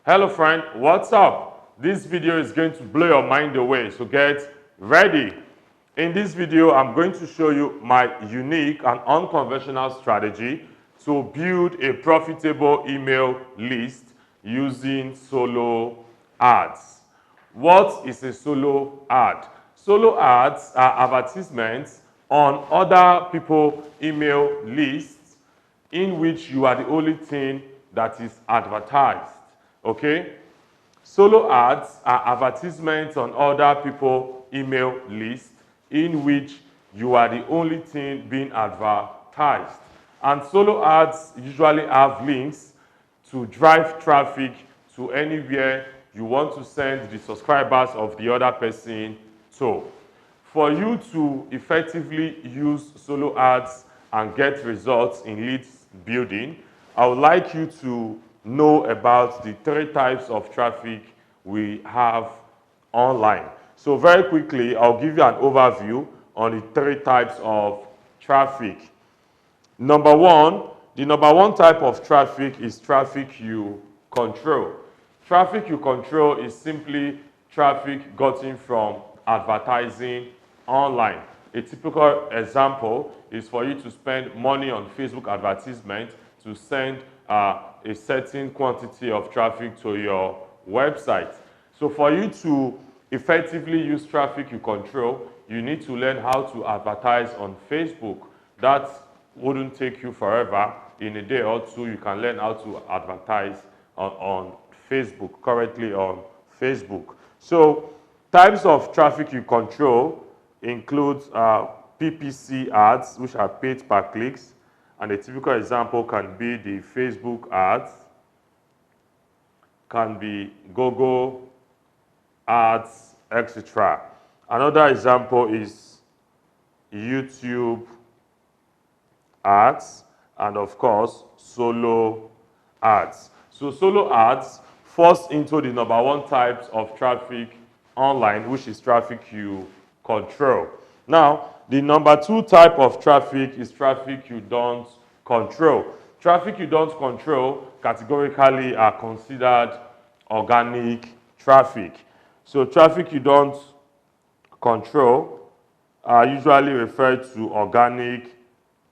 Hello friend, what's up? This video is going to blow your mind away, so get ready. In this video, I'm going to show you my unique and unconventional strategy to build a profitable email list using solo ads. What is a solo ad? Solo ads are advertisements on other people's email lists in which you are the only thing that is advertised. Okay? Solo ads are advertisements on other people's email lists in which you are the only thing being advertised. And solo ads usually have links to drive traffic to anywhere you want to send the subscribers of the other person to. For you to effectively use solo ads and get results in leads building, I would like you to know about the 3 types of traffic we have online. So very quickly, I'll give you an overview on the 3 types of traffic. The number one type of traffic is traffic you control. Traffic you control is simply traffic gotten from advertising online. A typical example is for you to spend money on Facebook advertisement to send a certain quantity of traffic to your website. So for you to effectively use traffic you control, you need to learn how to advertise on Facebook. That wouldn't take you forever. In a day or 2, you can learn how to advertise on Facebook, currently on Facebook. So types of traffic you control include PPC ads, which are paid per clicks. And a typical example can be the Facebook ads, can be Google ads, etc. Another example is YouTube ads, and of course, solo ads. So solo ads falls into the number 1 types of traffic online, which is traffic you control. Now, the number 2 type of traffic is traffic you don't control. Traffic you don't control categorically are considered organic traffic. So traffic you don't control are usually referred to organic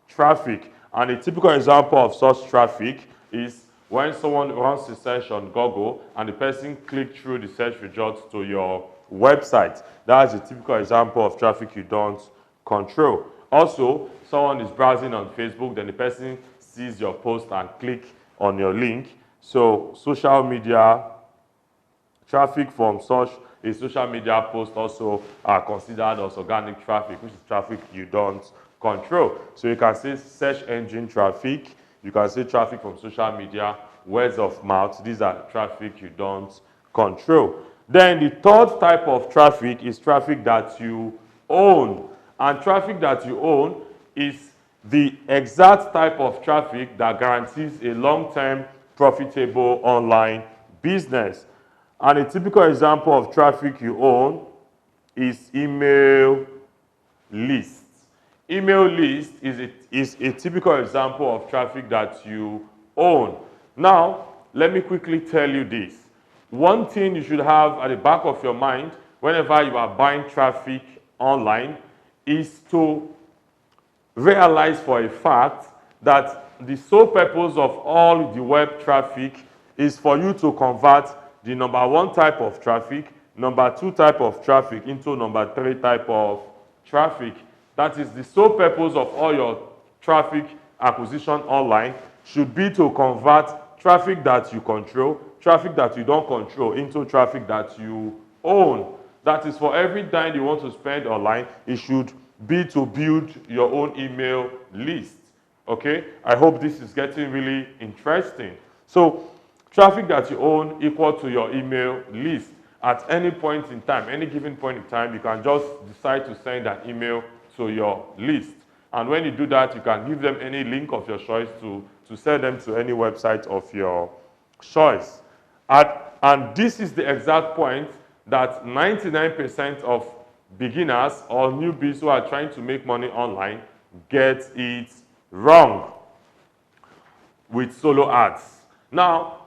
traffic. And a typical example of such traffic is when someone runs a search on Google and the person clicks through the search results to your website. That is a typical example of traffic you don't control. Also, someone is browsing on Facebook, then the person sees your post and click on your link. So social media traffic from such a social media post also are considered as organic traffic, which is traffic you don't control. So you can say search engine traffic, you can say traffic from social media, words of mouth. These are traffic you don't control. Then the 3rd type of traffic is traffic that you own. And traffic that you own is the exact type of traffic that guarantees a long-term profitable online business. And a typical example of traffic you own is email lists. Email list is a typical example of traffic that you own. Now, let me quickly tell you this. One thing you should have at the back of your mind whenever you are buying traffic online is to realize for a fact that the sole purpose of all the web traffic is for you to convert the number 1 type of traffic, number 2 type of traffic into number 3 type of traffic. That is the sole purpose of all your traffic acquisition online should be to convert traffic that you control, traffic that you don't control into traffic that you own. That is, for every dime you want to spend online, it should be to build your own email list. Okay? I hope this is getting really interesting. So traffic that you own equal to your email list. At any point in time, any given point in time, you can just decide to send an email to your list. And when you do that, you can give them any link of your choice to send them to any website of your choice. And this is the exact point that 99% of beginners or newbies who are trying to make money online get it wrong with solo ads. Now,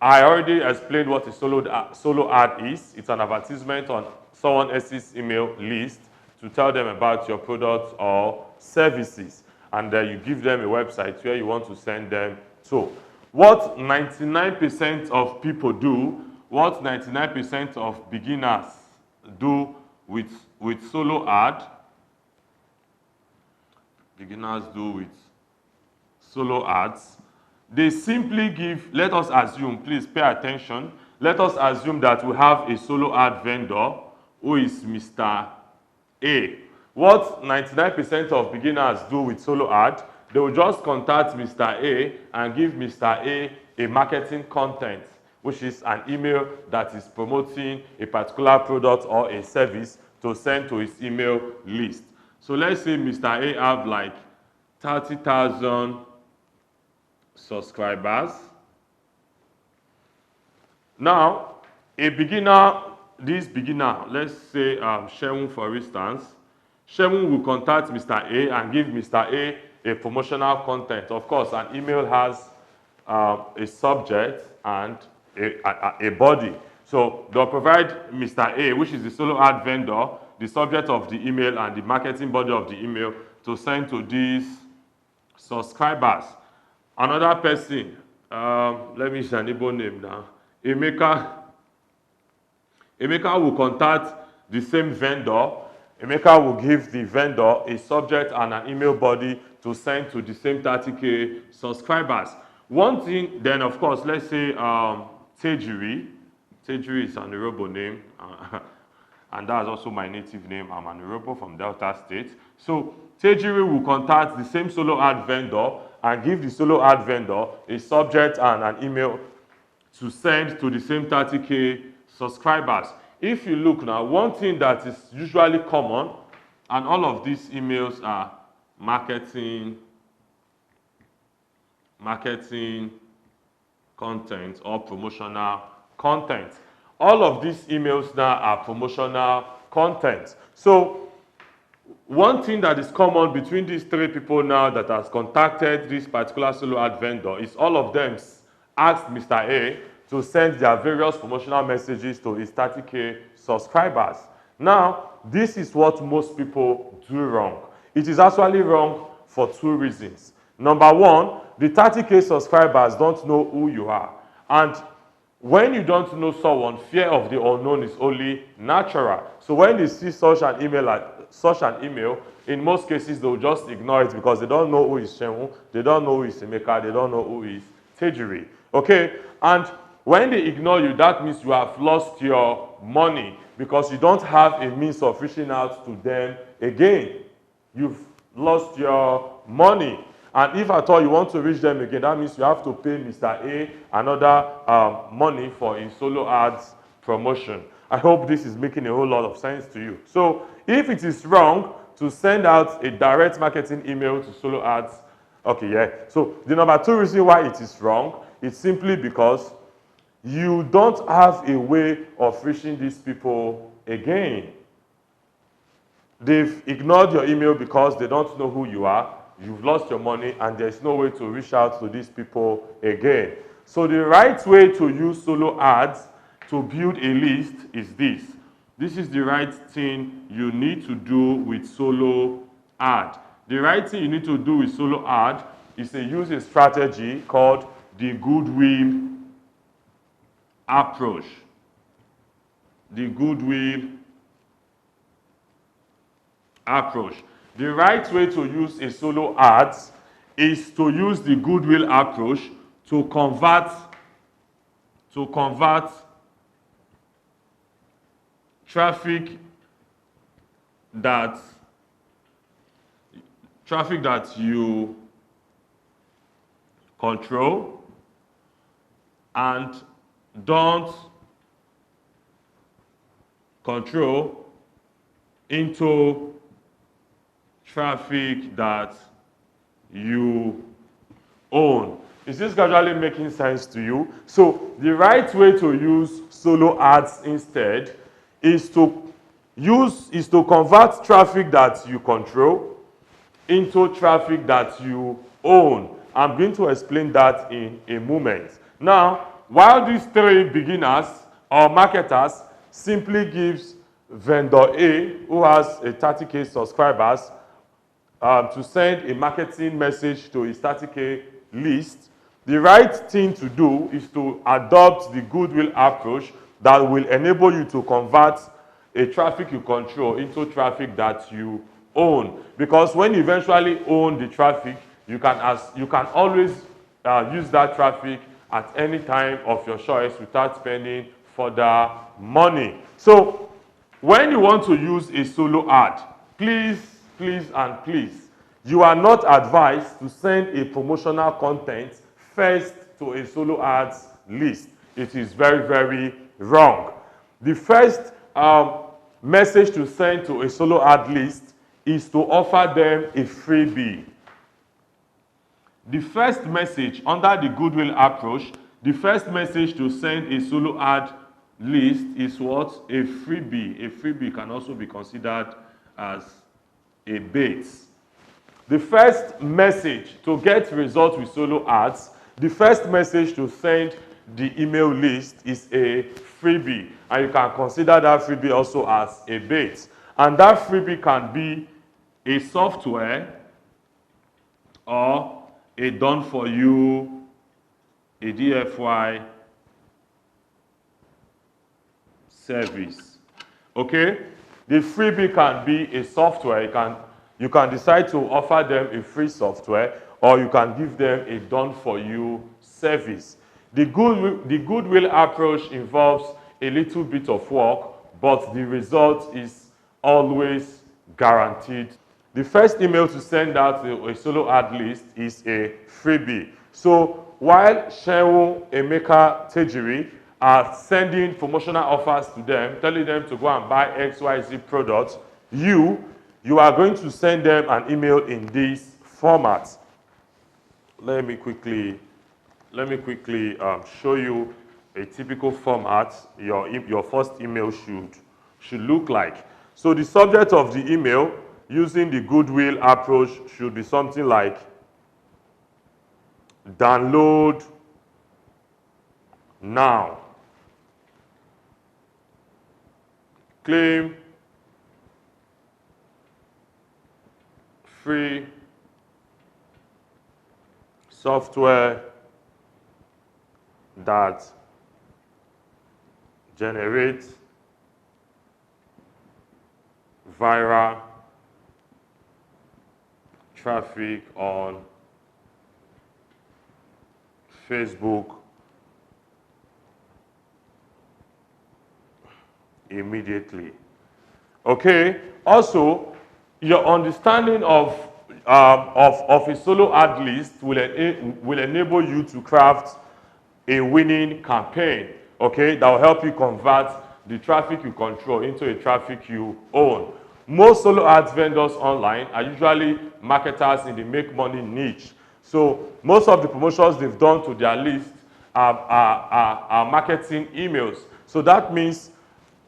I already explained what a solo ad is. It's an advertisement on someone else's email list to tell them about your products or services. And then you give them a website where you want to send them to. What 99% of people do, what 99% of beginners do with solo ad, solo ads, they simply give, let us assume, please pay attention, let us assume that we have a solo ad vendor who is Mr. A. What 99% of beginners do with solo ad, they will just contact Mr. A and give Mr. A marketing content, which is an email that is promoting a particular product or a service to send to his email list. So let's say Mr. A have like 30,000 subscribers. Now, a beginner, this beginner, let's say Shemun for instance, Shemun will contact Mr. A and give Mr. A promotional content. Of course, an email has a subject and a body. So they'll provide Mr. A, which is the solo ad vendor, the subject of the email and the marketing body of the email to send to these subscribers. Another person, let me use an Igbo name now. Emeka will contact the same vendor. Emeka will give the vendor a subject and an email body to send to the same 30K subscribers. One thing, then of course, let's say Tejiri. Tejiri is an Yoruba name, and that's also my native name. I'm an Yoruba from Delta State. So Tejiri will contact the same solo ad vendor and give the solo ad vendor a subject and an email to send to the same 30K subscribers. If you look now, one thing that is usually common, and all of these emails are marketing content or promotional content. All of these emails now are promotional content. So one thing that is common between these three people now that has contacted this particular solo ad vendor is all of them asked Mr. A to send their various promotional messages to his 30K subscribers. Now, this is what most people do wrong. It is actually wrong for two reasons. Number one, the 30K subscribers don't know who you are. And when you don't know someone, fear of the unknown is only natural. So when they see such an email, in most cases, they'll just ignore it because they don't know who is Shemun, they don't know who is Emeka, they don't know who is Tejiri. Okay? And when they ignore you, that means you have lost your money because you don't have a means of reaching out to them again. You've lost your money. And if at all you want to reach them again, that means you have to pay Mr. A another money for a solo ads promotion. I hope this is making a whole lot of sense to you. So if it is wrong to send out a direct marketing email to solo ads, okay, yeah. So the number two reason why it is wrong is simply because you don't have a way of reaching these people again. They've ignored your email because they don't know who you are. You've lost your money and there's no way to reach out to these people again. So the right way to use solo ads to build a list is this. This is the right thing you need to do with solo ad. The right thing you need to do with solo ad is to use a strategy called the Goodwill approach. The Goodwill approach. The right way to use a solo ads is to use the Goodwill approach to convert traffic that you control and don't control into traffic that you own. Is this gradually making sense to you? So the right way to use solo ads instead is to convert traffic that you control into traffic that you own. I'm going to explain that in a moment. Now, while these three beginners or marketers simply gives vendor A, who has a 30K subscribers, to send a marketing message to a 30K list, the right thing to do is to adopt the Goodwill approach that will enable you to convert a traffic you control into traffic that you own. Because when you eventually own the traffic, you can always use that traffic at any time of your choice without spending further money. So when you want to use a solo ad, please, you are not advised to send a promotional content first to a solo ads list. It is very, very wrong. The first message to send to a solo ad list is to offer them a freebie. The first message under the Goodwill approach, the first message to send a solo ad list is what? A freebie. A freebie can also be considered as a bait. The first message to get results with solo ads, the first message to send the email list is a freebie. And you can consider that freebie also as a bait. And that freebie can be a software or a done-for-you, a DFY service. Okay? The freebie can be a software. You can decide to offer them a free software, or you can give them a done-for-you service. The Goodwill approach involves a little bit of work, but the result is always guaranteed. The first email to send out to a solo ad list is a freebie. So while Shehu, Emeka, Tejiri are sending promotional offers to them, telling them to go and buy XYZ products, you are going to send them an email in this format. Let me quickly show you a typical format your first email should look like. So the subject of the email using the Goodwill approach should be something like download now. Claim free software that generates viral traffic on Facebook immediately. Okay. Also, your understanding of a solo ad list will enable you to craft a winning campaign. Okay, that will help you convert the traffic you control into a traffic you own. Most solo ads vendors online are usually marketers in the make money niche. So most of the promotions they've done to their list are marketing emails. So that means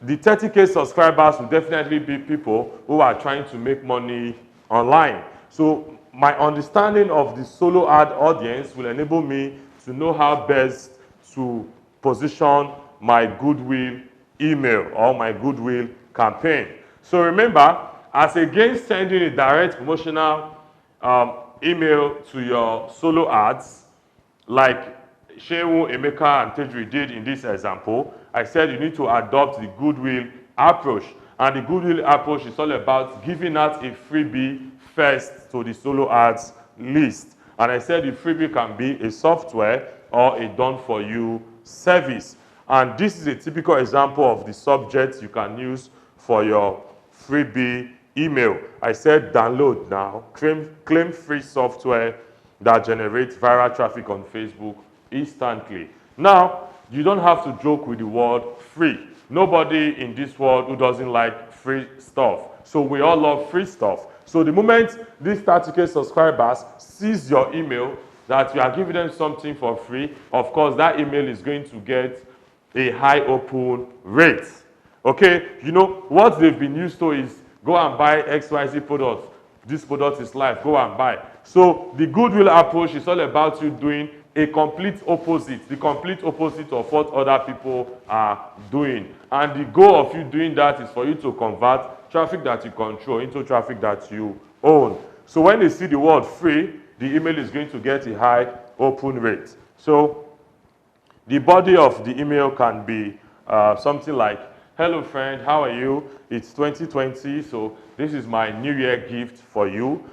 the 30K subscribers will definitely be people who are trying to make money online. So my understanding of the solo ad audience will enable me to know how best to position my Goodwill email or my Goodwill campaign. So remember, as against sending a direct promotional email to your solo ads, like Shehu, Emeka, and Tejri did in this example, I said you need to adopt the Goodwill approach. And the Goodwill approach is all about giving out a freebie first to the solo ads list. And I said the freebie can be a software or a done-for-you service. And this is a typical example of the subjects you can use for your freebie email. I said download now, claim free software that generates viral traffic on Facebook instantly. Now, you don't have to joke with the word free. Nobody in this world who doesn't like free stuff. So we all love free stuff. So the moment these 30K subscribers sees your email that you are giving them something for free, of course that email is going to get a high open rate. Okay, you know what they've been used to is go and buy XYZ product. This product is live, go and buy. So the Goodwill approach is all about you doing a complete opposite, the complete opposite of what other people are doing. And the goal of you doing that is for you to convert traffic that you control into traffic that you own. So when they see the word free, the email is going to get a high open rate. So the body of the email can be something like, hello friend, how are you? It's 2020, so this is my New Year gift for you.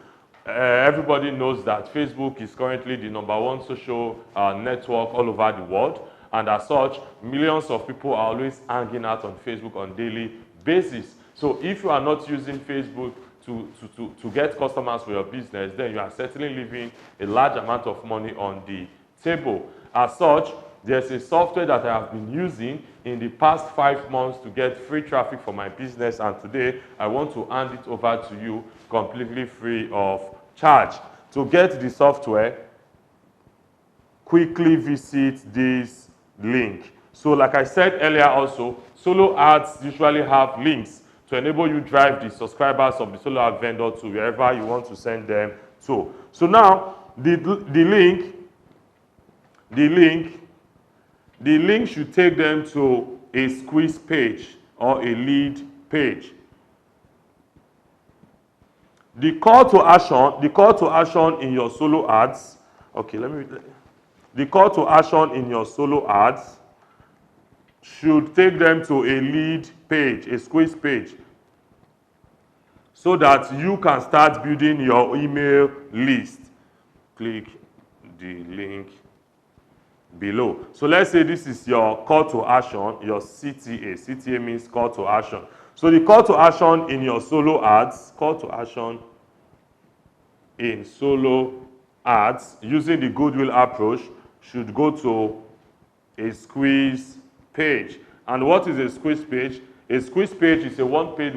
Everybody knows that Facebook is currently the #1 social network all over the world, and as such, millions of people are always hanging out on Facebook on a daily basis. So if you are not using Facebook to get customers for your business, then you are certainly leaving a large amount of money on the table. As such, there's a software that I have been using in the past 5 months to get free traffic for my business, and today I want to hand it over to you completely free of charge. To get the software, quickly visit this link. So like I said earlier also, solo ads usually have links to enable you drive the subscribers of the solo ad vendor to wherever you want to send them to. So now the link should take them to a squeeze page or a lead page. The call to action in your solo ads, the call to action in your solo ads should take them to a lead page, a squeeze page, so that you can start building your email list. Click the link below. So let's say this is your call to action, your CTA. CTA means call to action. So the call to action in your solo ads, call to action in solo ads using the Goodwill approach should go to a squeeze page. And what is a squeeze page? A squeeze page is a one-page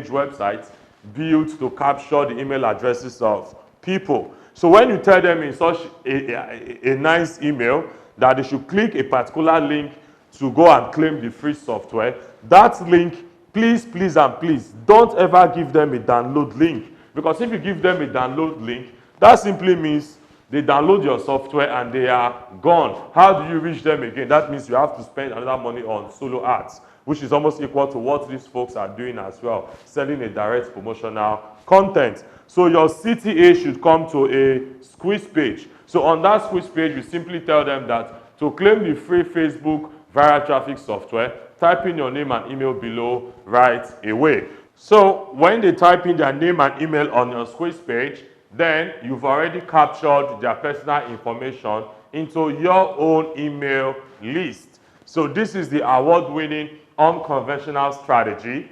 website built to capture the email addresses of people. So when you tell them in such a nice email that they should click a particular link to go and claim the free software, that link, please don't ever give them a download link. Because if you give them a download link, that simply means they download your software and they are gone. How do you reach them again? That means you have to spend another money on solo ads, which is almost equal to what these folks are doing as well, selling a direct promotional content. So your CTA should come to a squeeze page. So on that squeeze page, you simply tell them that to claim the free Facebook viral traffic software, type in your name and email below right away. So when they type in their name and email on your squeeze page, then you've already captured their personal information into your own email list. So this is the award-winning unconventional strategy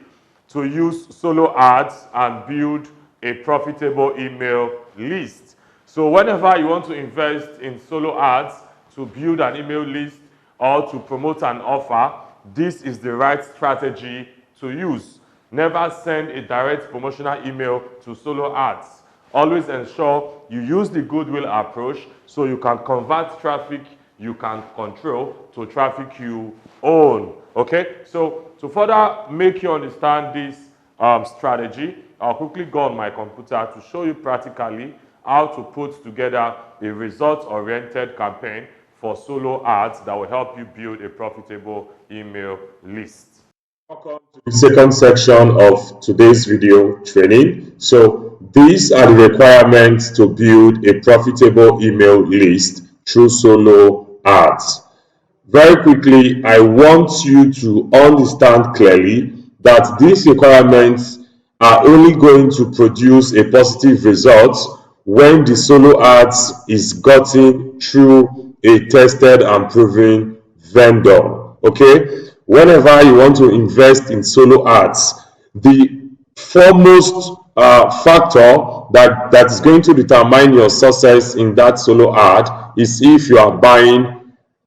to use solo ads and build a profitable email list. So whenever you want to invest in solo ads to build an email list or to promote an offer, this is the right strategy to use. Never send a direct promotional email to solo ads. Always ensure you use the Goodwill approach so you can convert traffic you can control to traffic you own. Okay, so to further make you understand this strategy, I'll quickly go on my computer to show you practically how to put together a result-oriented campaign for solo ads that will help you build a profitable email list. Welcome to the second section of today's video training. So these are the requirements to build a profitable email list through solo ads. Very quickly, I want you to understand clearly that these requirements are only going to produce a positive result when the solo ads is gotten through a tested and proven vendor. Okay, whenever you want to invest in solo ads, the foremost factor that is going to determine your success in that solo ad is if you are buying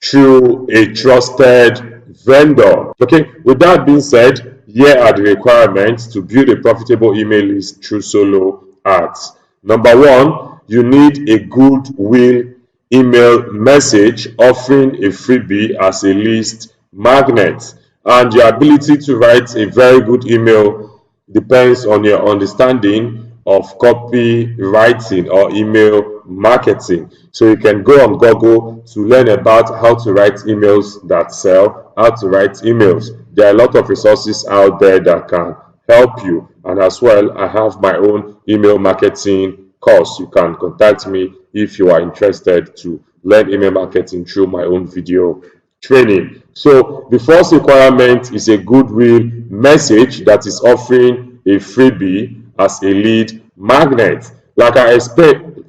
through a trusted vendor. Okay, with that being said, here are the requirements to build a profitable email list through solo ads. Number one, you need a Goodwill email message offering a freebie as a list magnet, and your ability to write a very good email depends on your understanding of copywriting or email marketing. So you can go on Google to learn about how to write emails that sell, how to write emails. There are a lot of resources out there that can help you. And as well, I have my own email marketing course. You can contact me if you are interested to learn email marketing through my own video training. So the first requirement is a Goodwill message that is offering a freebie as a lead magnet. Like I explained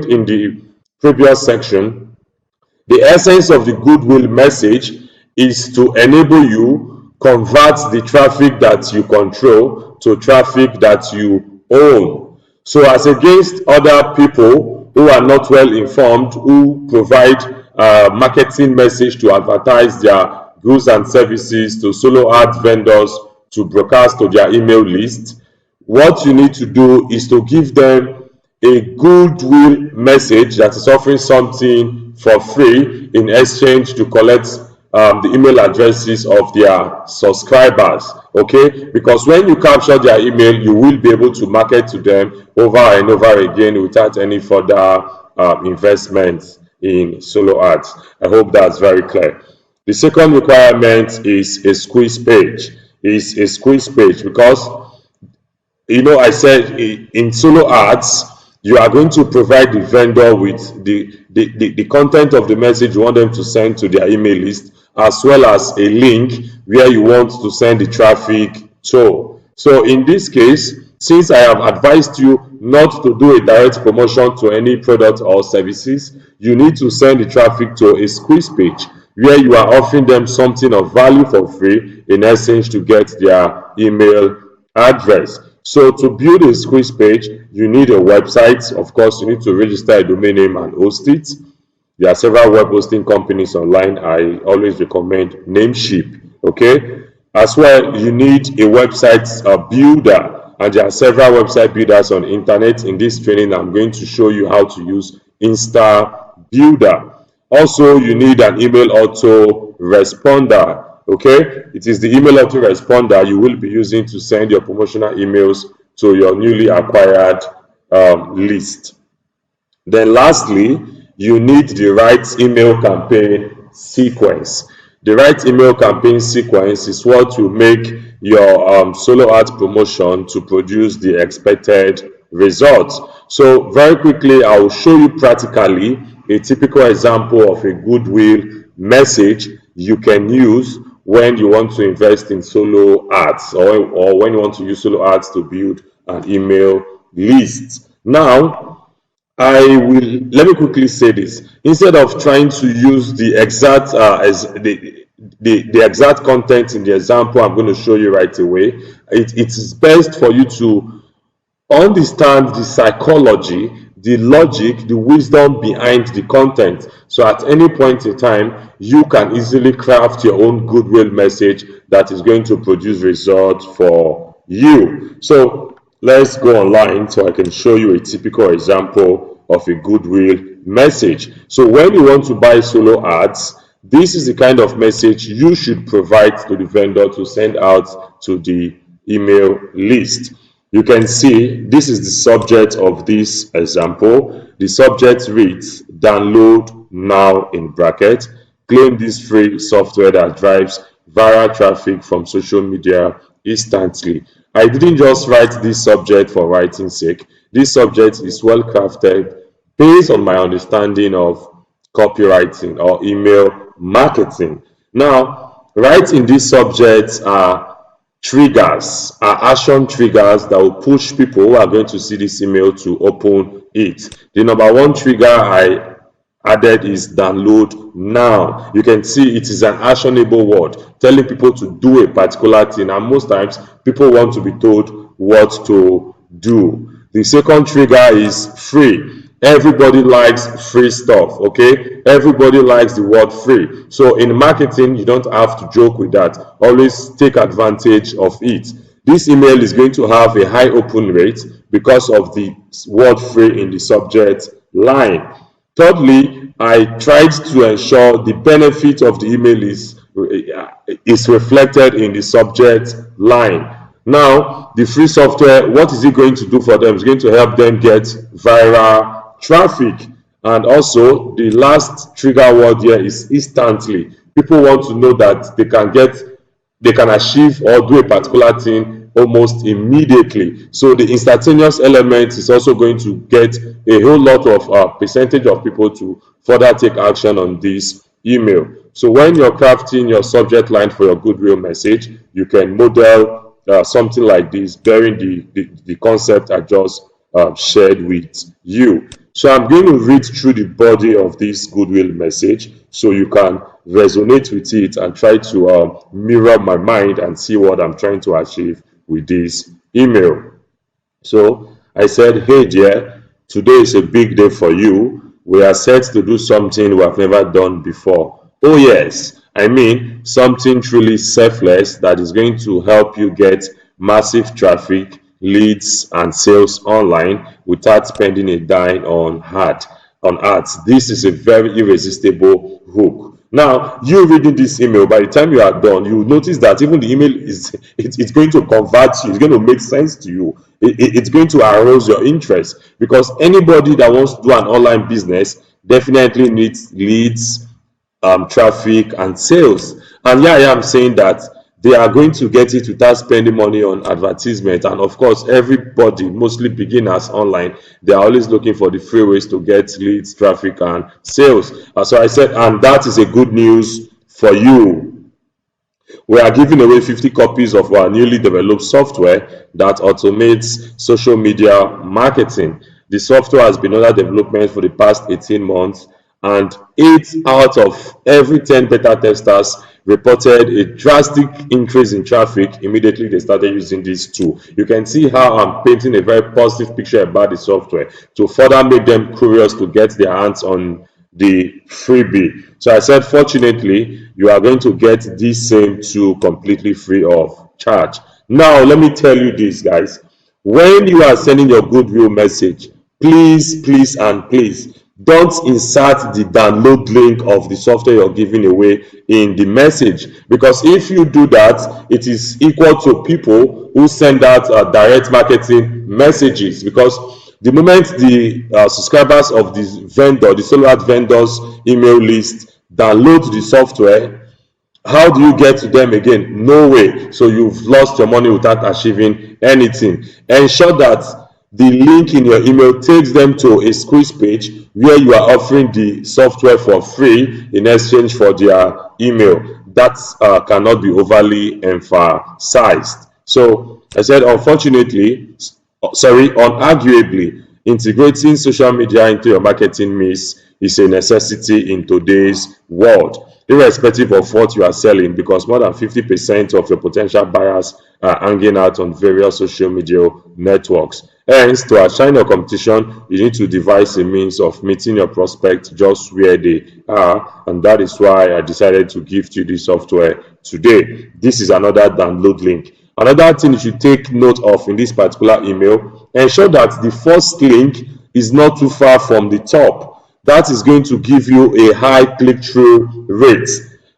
in the previous section, the essence of the Goodwill message is to enable you convert the traffic that you control to traffic that you own. So as against other people who are not well informed, who provide marketing message to advertise their goods and services to solo ad vendors to broadcast to their email list, what you need to do is to give them a Goodwill message that is offering something for free in exchange to collect the email addresses of their subscribers. Okay, because when you capture their email, you will be able to market to them over and over again without any further investments in solo ads. I hope that's very clear. The second requirement is a squeeze page. Is a squeeze page because I said in solo ads, you are going to provide the vendor with the content of the message you want them to send to their email list, as well as a link where you want to send the traffic to. So in this case, since I have advised you not to do a direct promotion to any product or services, you need to send the traffic to a squeeze page where you are offering them something of value for free in exchange to get their email address. So to build a squeeze page, you need a website. Of course, you need to register a domain name and host it. There are several web hosting companies online. I always recommend Namecheap. Okay. As well, you need a website builder, and there are several website builders on the internet. In this training, I'm going to show you how to use Insta Builder. Also, you need an email autoresponder. Okay, it is the email autoresponder you will be using to send your promotional emails to your newly acquired list. Then lastly, you need the right email campaign sequence. The right email campaign sequence is what will make your solo ad promotion to produce the expected results. So very quickly, I will show you practically a typical example of a Goodwill message you can use when you want to invest in solo ads, or when you want to use solo ads to build an email list. Now, let me quickly say this. Instead of trying to use the exact the exact content in the example I'm going to show you right away, it is best for you to understand the psychology, the logic, the wisdom behind the content. So at any point in time, you can easily craft your own Goodwill message that is going to produce results for you. So let's go online so I can show you a typical example of a Goodwill message. So when you want to buy solo ads, this is the kind of message you should provide to the vendor to send out to the email list. You can see this is the subject of this example. The subject reads, download now in bracket, claim this free software that drives viral traffic from social media instantly. I didn't just write this subject for writing's sake. This subject is well crafted based on my understanding of copywriting or email marketing. Now, right in this subject are action triggers that will push people who are going to see this email to open it. The number one trigger I added is download now. You can see it is an actionable word telling people to do a particular thing, and most times people want to be told what to do. The second trigger is free. Everybody likes free stuff. Okay, everybody likes the word free. So in marketing, you don't have to joke with that. Always take advantage of it. This email is going to have a high open rate because of the word free in the subject line. Thirdly, I tried to ensure the benefit of the email is reflected in the subject line. Now, the free software, what is it going to do for them? It's going to help them get viral traffic. And also the last trigger word here is instantly. People want to know that they can achieve or do a particular thing almost immediately. So the instantaneous element is also going to get a whole lot of percentage of people to further take action on this email. So when you're crafting your subject line for your Goodwill message, you can model something like this, bearing the concept I just shared with you. So I'm going to read through the body of this Goodwill message so you can resonate with it and try to mirror my mind and see what I'm trying to achieve with this email. So I said, hey dear, today is a big day for you. We are set to do something we have never done before. Oh yes, I mean something truly selfless that is going to help you get massive traffic, leads, and sales online without spending a dime on ads. This is a very irresistible hook. Now, you reading this email, by the time you are done, you will notice that even the email it's going to convert you, it's going to make sense to you. It's going to arouse your interest, because anybody that wants to do an online business definitely needs leads, traffic, and sales. And yeah, I am saying that they are going to get it without spending money on advertisement. And of course, everybody, mostly beginners online, they are always looking for the free ways to get leads, traffic, and sales. So I said, and that is a good news for you. We are giving away 50 copies of our newly developed software that automates social media marketing. The software has been under development for the past 18 months, and 8 out of every 10 beta testers reported a drastic increase in traffic immediately they started using this tool. You can see how I'm painting a very positive picture about the software to further make them curious to get their hands on the freebie. So I said, fortunately, you are going to get this same tool completely free of charge. Now, let me tell you this, guys. When you are sending your Goodwill message, please, and please, don't insert the download link of the software you're giving away in the message, because if you do that, it is equal to people who send out direct marketing messages. Because the moment the subscribers of the solo ad vendor's email list download the software, how do you get to them again? No way. So you've lost your money without achieving anything. Ensure that the link in your email takes them to a squeeze page where you are offering the software for free in exchange for their email. That cannot be overly emphasized. So I said, unfortunately, unarguably, integrating social media into your marketing mix is a necessity in today's world, irrespective of what you are selling, because more than 50% of your potential buyers are hanging out on various social media networks. Hence, to outshine your competition, you need to devise a means of meeting your prospects just where they are, and that is why I decided to gift you this software today. This is another download link. Another thing you should take note of in this particular email, ensure that the first link is not too far from the top. That is going to give you a high click-through rate.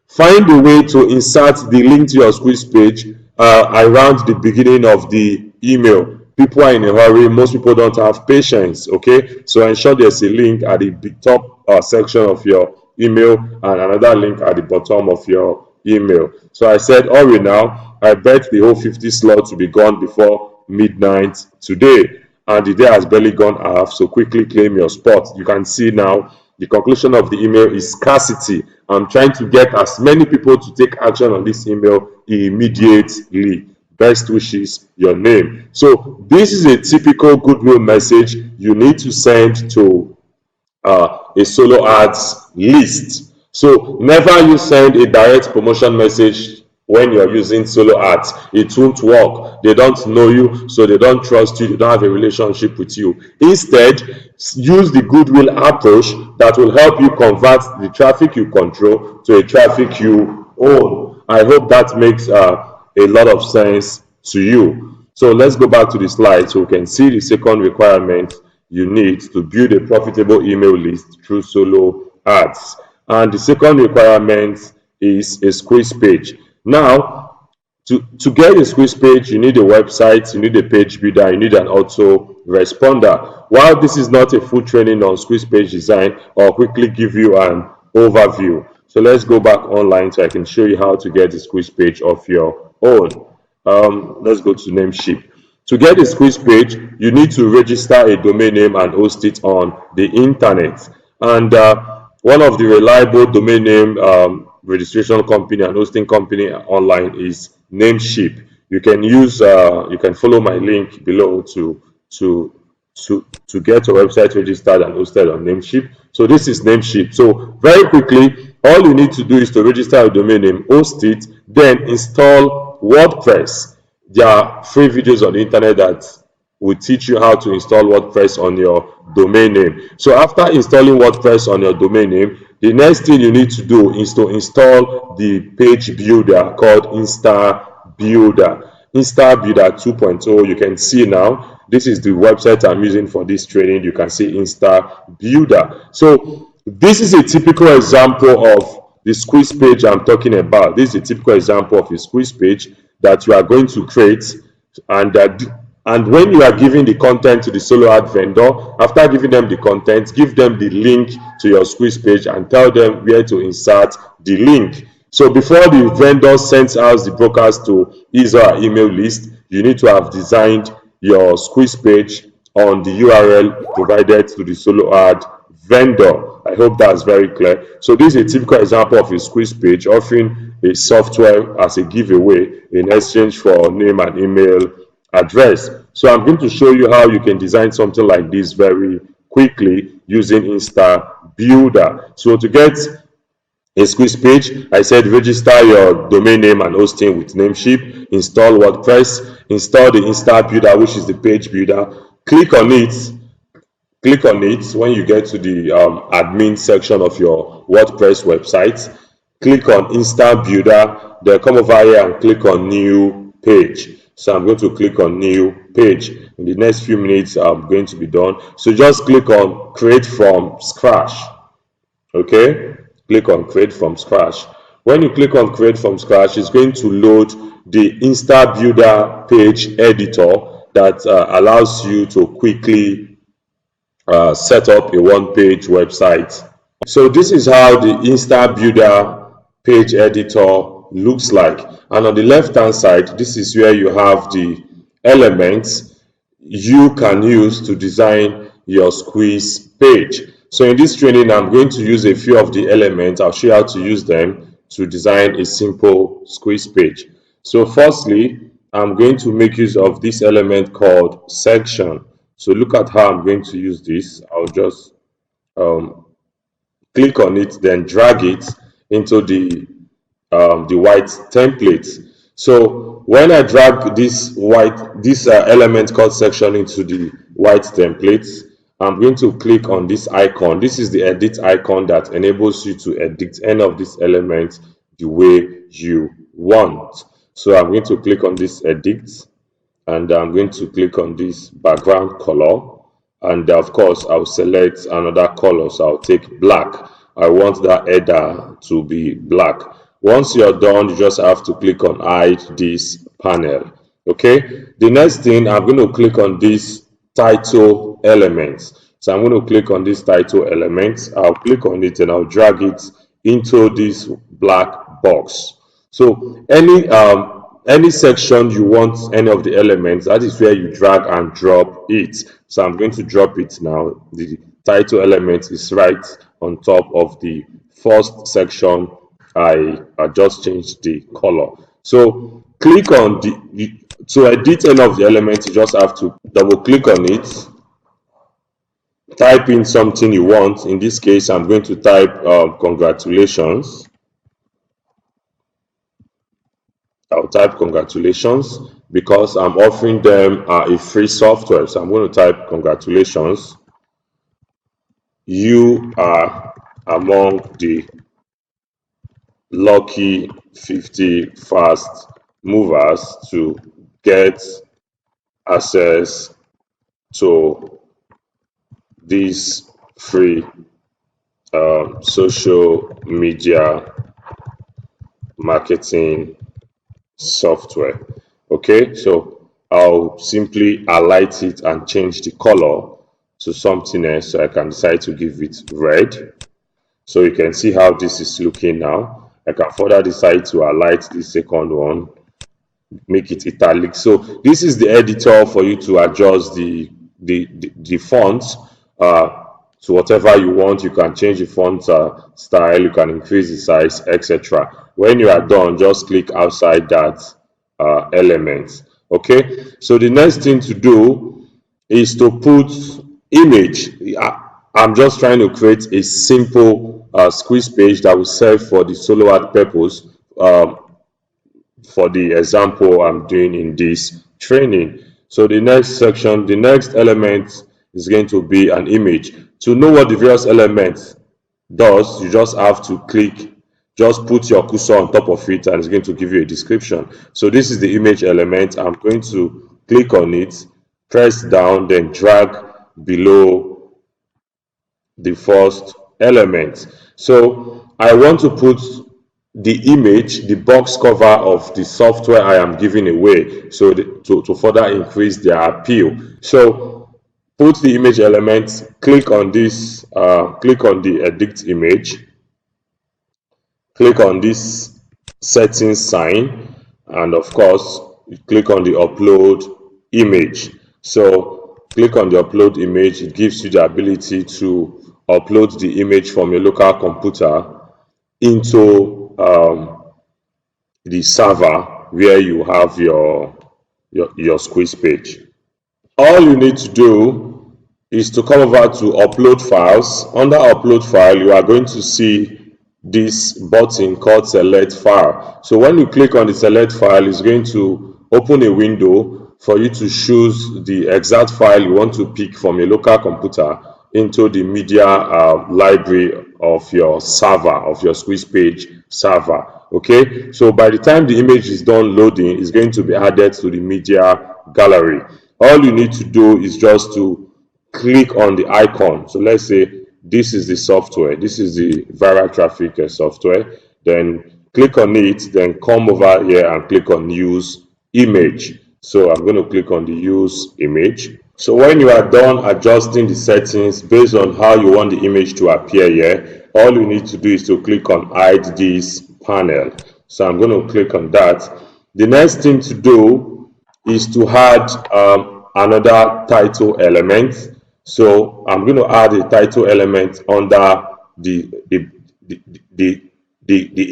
Find a way to insert the link to your squeeze page around the beginning of the email. People are in a hurry. Most people don't have patience, okay? So ensure there's a link at the top section of your email and another link at the bottom of your email. So I said, hurry now. I bet the whole 50 slot to be gone before midnight today. And the day has barely gone half, so quickly claim your spot. You can see now the conclusion of the email is scarcity. I'm trying to get as many people to take action on this email immediately. Best wishes, your name. So this is a typical Goodwill message you need to send to a solo ads list. So never you send a direct promotion message when you're using solo ads. It won't work. They don't know you, so they don't trust you, they don't have a relationship with you. Instead, use the Goodwill approach that will help you convert the traffic you control to a traffic you own. I hope that makes a lot of sense to you. So let's go back to the slide so we can see the second requirement you need to build a profitable email list through solo ads. And the second requirement is a squeeze page. Now, to get a squeeze page, you need a website, you need a page builder, you need an auto responder. While this is not a full training on squeeze page design, I'll quickly give you an overview. So let's go back online so I can show you how to get the squeeze page of your own. Let's go to Namecheap. To get a squeeze page, you need to register a domain name and host it on the internet. And one of the reliable domain name registration company and hosting company online is Namecheap. You can use you can follow my link below to get your website registered and hosted on Namecheap. So this is Namecheap. So very quickly, all you need to do is to register a domain name, host it, then install WordPress. There are free videos on the internet that will teach you how to install WordPress on your domain name. So after installing WordPress on your domain name, the next thing you need to do is to install the page builder called Builder. Builder 2.0. You can see now, this is the website I'm using for this training. You can see Builder. So this is a typical example of the squeeze page I'm talking about. This is a typical example of a squeeze page that you are going to create, and when you are giving the content to the solo ad vendor, after giving them the content, give them the link to your squeeze page and tell them where to insert the link. So before the vendor sends out the brokers to his or her email list, you need to have designed your squeeze page on the URL provided to the solo ad vendor. I hope that's very clear. So this is a typical example of a squeeze page offering a software as a giveaway in exchange for name and email address. So I'm going to show you how you can design something like this very quickly using Builder. So to get a squeeze page, I said register your domain name and hosting with Namecheap, install WordPress, install the Builder, which is the page builder. Click on it when you get to the admin section of your WordPress website. Click on Builder, then come over here and click on new page. So I'm going to click on new page. In the next few minutes, I'm going to be done. So just click on create from scratch. Okay, click on create from scratch. When you click on create from scratch, it's going to load the Builder page editor that allows you to quickly set up a one-page website. So this is how the Builder page editor looks like, and on the left hand side, this is where you have the elements you can use to design your squeeze page. So in this training, I'm going to use a few of the elements. I'll show you how to use them to design a simple squeeze page. So firstly, I'm going to make use of this element called section. So look at how I'm going to use this. I'll just click on it, then drag it into the white template. So when I drag this element called section into the white template, I'm going to click on this icon. This is the edit icon that enables you to edit any of these elements the way you want. So I'm going to click on this edit, and I'm going to click on this background color, and of course I'll select another color. So I'll take black. I want that header to be black. Once you're done, you just have to click on hide this panel. Okay, the next thing, I'm going to click on this title elements. So I'm going to click on this title elements. I'll click on it and I'll drag it into this black box. So any section you want any of the elements, that is where you drag and drop it. So I'm going to drop it now. The title element is right on top of the first section. I just changed the color. So click on to edit any of the elements, you just have to double click on it, type in something you want. In this case, I'm going to type congratulations. I'll type congratulations because I'm offering them a free software. So I'm going to type congratulations. You are among the lucky 50 fast movers to get access to this free social media marketing software. Okay, so I'll simply highlight it and change the color to something else. So I can decide to give it red. So you can see how this is looking now. I can further decide to highlight the second one, make it italic. So this is the editor for you to adjust the font to whatever you want. You can change the font style, you can increase the size, etc. When you are done, just click outside that element. Okay, so the next thing to do is to put image. I'm just trying to create a simple squeeze page that will serve for the solo art purpose, for the example I'm doing in this training. So the next section, the next element is going to be an image. To know what the various elements does, you just have to click, just put your cursor on top of it and it's going to give you a description. So this is the image element. I'm going to click on it, press down, then drag below the first element. So I want to put the image, the box cover of the software I am giving away, so to further increase their appeal. So put the image element, click on this, click on the edit image, click on this settings sign, and of course click on the upload image. So click on the upload image. It gives you the ability to upload the image from your local computer into the server where you have your squeeze page. All you need to do is to come over to upload files. Under upload file, you are going to see this button called select file. So when you click on the select file, it's going to open a window for you to choose the exact file you want to pick from your local computer into the media library of your server, of your squeeze page server. Okay, so by the time the image is done loading, it's going to be added to the media gallery. All you need to do is just to click on the icon. So let's say this is the software, this is the viral traffic software. Then click on it, then come over here and click on use image. So I'm going to click on the use image. So when you are done adjusting the settings based on how you want the image to appear here, all you need to do is to click on hide this panel. So I'm going to click on that. The next thing to do is to add another title element. So I'm going to add a title element under the